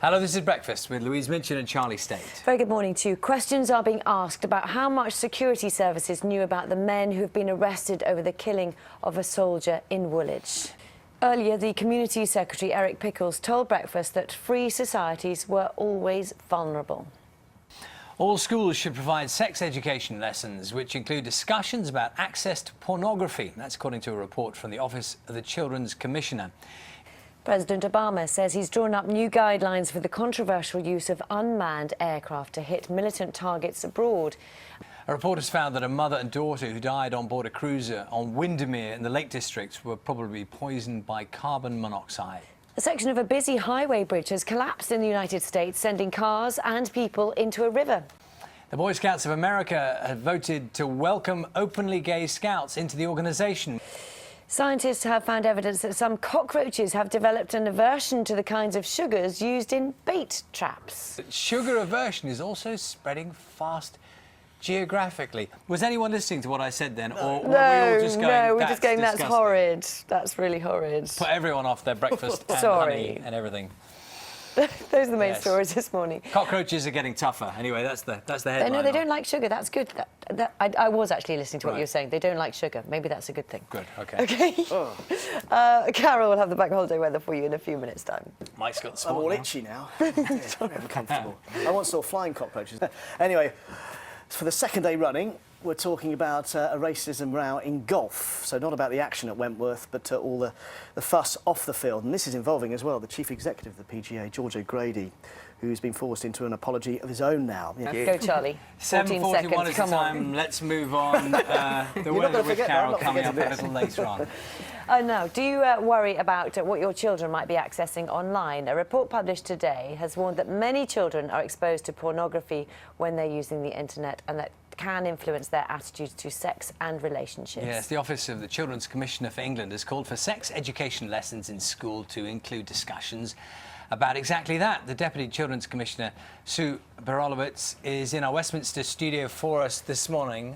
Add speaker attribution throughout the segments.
Speaker 1: Hello, this is Breakfast with Louise Minchin and Charlie State.
Speaker 2: Very good morning to you. Questions are being asked about how much security services knew about the men who have been arrested over the killing of a soldier in Woolwich. Earlier, the Community Secretary, Eric Pickles, told Breakfast that free societies were always vulnerable.
Speaker 1: All schools should provide sex education lessons, which include discussions about access to pornography. That's according to a report from the Office of the Children's Commissioner.
Speaker 2: President Obama says he's drawn up new guidelines for the controversial use of unmanned aircraft to hit militant targets abroad.
Speaker 1: A report has found that a mother and daughter who died on board a cruiser on Windermere in the Lake District were probably poisoned by carbon monoxide.
Speaker 2: A section of a busy highway bridge has collapsed in the United States, sending cars and people into a river.
Speaker 1: The Boy Scouts of America have voted to welcome openly gay scouts into the organisation.
Speaker 2: Scientists have found evidence that some cockroaches have developed an aversion to the kinds of sugars used in bait traps.
Speaker 1: Sugar aversion is also spreading fast geographically. Was anyone listening to what I said then? Or were we all just going,
Speaker 2: we're just going, that's horrid. That's really horrid.
Speaker 1: Put everyone off their breakfast and honey and everything.
Speaker 2: Those are the main stories this morning.
Speaker 1: Cockroaches are getting tougher. Anyway, that's the headline.
Speaker 2: No, they don't like sugar. That's good. I was actually listening to what you were saying. They don't like sugar. Maybe that's a good thing.
Speaker 1: Good, OK.
Speaker 2: OK. Carol will have the bank holiday weather for you in a few minutes' time.
Speaker 1: Mike's got the spot.
Speaker 3: I'm all itchy now. Uncomfortable. I once saw flying cockroaches. Anyway, for the second day running, we're talking about a racism row in golf. So not about the action at Wentworth, but all the fuss off the field. And this is involving as well the chief executive of the PGA, George O'Grady, who's been forced into an apology of his own now.
Speaker 2: Go, Charlie.
Speaker 1: 7:41 is the time. Let's move on. The weather with Carol coming up a little later on.
Speaker 2: Now, do you worry about what your children might be accessing online? A report published today has warned that many children are exposed to pornography when they're using the internet, and that can influence their attitudes to sex and relationships.
Speaker 1: Yes, the Office of the Children's Commissioner for England has called for sex education lessons in school to include discussions about exactly that. The Deputy Children's Commissioner, Sue Berolowitz, is in our Westminster studio for us this morning.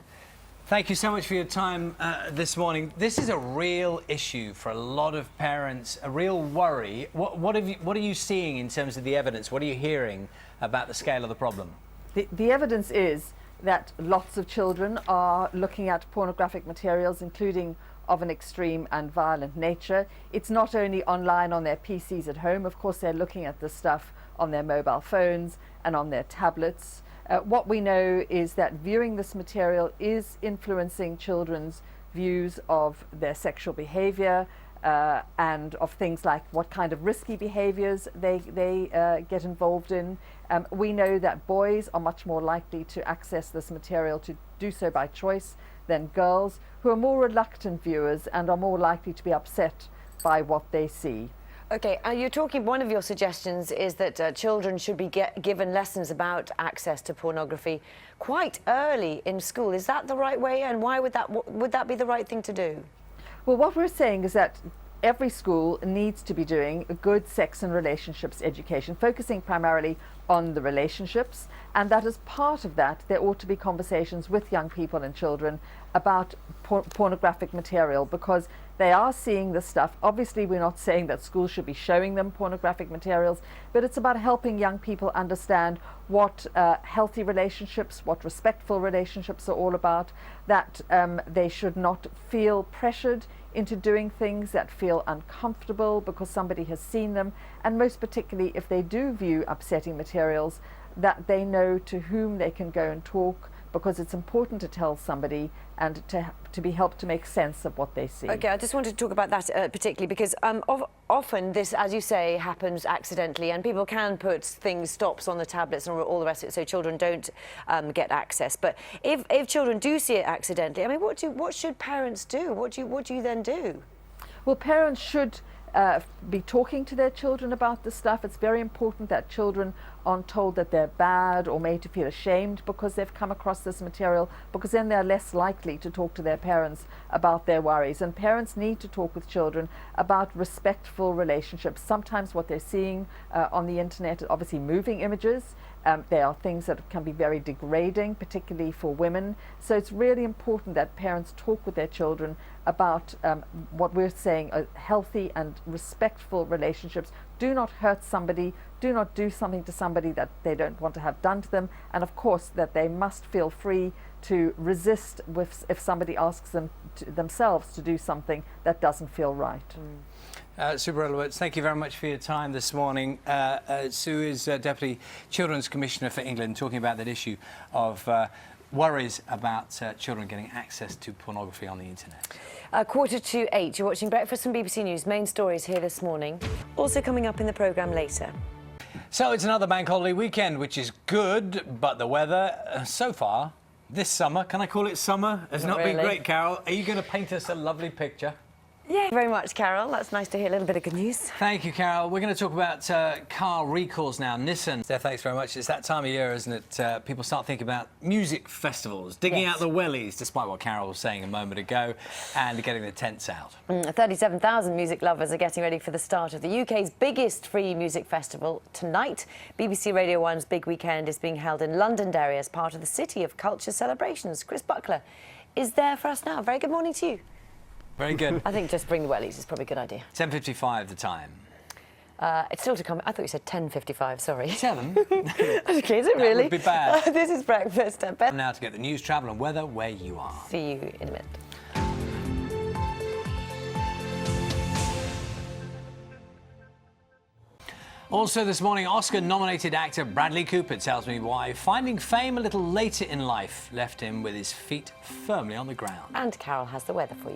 Speaker 1: Thank you so much for your time this morning. This is a real issue for a lot of parents, a real worry. What are you seeing in terms of the evidence? What are you hearing about the scale of the problem?
Speaker 4: The evidence is that lots of children are looking at pornographic materials, including of an extreme and violent nature. It's not only online on their PCs at home. Of course, they're looking at this stuff on their mobile phones and on their tablets. What we know is that viewing this material is influencing children's views of their sexual behavior and of things like what kind of risky behaviors they get involved in. We know that boys are much more likely to access this material, to do so by choice, than girls, who are more reluctant viewers and are more likely to be upset by what they see.
Speaker 2: OK, you're talking, one of your suggestions is that children should be given lessons about access to pornography quite early in school. Is that the right way, and why would that be the right thing to do?
Speaker 4: Well, what we're saying is that every school needs to be doing a good sex and relationships education, focusing primarily on the relationships, and that as part of that there ought to be conversations with young people and children about pornographic material, because they are seeing this stuff. Obviously, we're not saying that schools should be showing them pornographic materials, but it's about helping young people understand what healthy relationships, what respectful relationships are all about, that they should not feel pressured into doing things that feel uncomfortable because somebody has seen them, and most particularly if they do view upsetting materials, that they know to whom they can go and talk, because it's important to tell somebody and to be helped to make sense of what they see.
Speaker 2: OK, I just wanted to talk about that particularly because often this, as you say, happens accidentally, and people can put stops on the tablets and all the rest of it so children don't get access. But if children do see it accidentally, I mean, what should parents do? What do you then do?
Speaker 4: Well, parents should be talking to their children about this stuff. It's very important that children aren't told that they're bad or made to feel ashamed because they've come across this material, because then they're less likely to talk to their parents about their worries. And parents need to talk with children about respectful relationships. Sometimes what they're seeing on the internet, obviously moving images, They are things that can be very degrading, particularly for women. So it's really important that parents talk with their children about what we're saying are healthy and respectful relationships. Do not hurt somebody, do not do something to somebody that they don't want to have done to them, and of course that they must feel free to resist if somebody asks them themselves to do something that doesn't feel right.
Speaker 1: Sue Berylowitz, thank you very much for your time this morning. Sue is Deputy Children's Commissioner for England, talking about that issue of worries about children getting access to pornography on the internet.
Speaker 2: 7:45, you're watching Breakfast from BBC News. Main stories here this morning. Also coming up in the programme later.
Speaker 1: So it's another bank holiday weekend, which is good, but the weather so far this summer, can I call it summer, has not been great, Carol. Are you going to paint us a lovely picture?
Speaker 2: Yeah, very much, Carol. That's nice to hear a little bit of good news.
Speaker 1: Thank you, Carol. We're going to talk about car recalls now. Nissan. Thanks very much. It's that time of year, isn't it? People start thinking about music festivals, digging out the wellies, despite what Carol was saying a moment ago, and getting the tents out.
Speaker 2: 37,000 music lovers are getting ready for the start of the UK's biggest free music festival tonight. BBC Radio 1's Big Weekend is being held in Londonderry as part of the City of Culture celebrations. Chris Buckler is there for us now. Very good morning to you.
Speaker 1: Very good.
Speaker 2: I think just bring the wellies is probably a good idea.
Speaker 1: 10:55 the time.
Speaker 2: It's still to come. I thought you said 10:55, sorry.
Speaker 1: 7?
Speaker 2: OK, is it really?
Speaker 1: That would be bad.
Speaker 2: This is Breakfast.
Speaker 1: Now to get the news, travel and weather where you are.
Speaker 2: See you in a minute.
Speaker 1: Also this morning, Oscar-nominated actor Bradley Cooper tells me why finding fame a little later in life left him with his feet firmly on the ground.
Speaker 2: And Carol has the weather for you.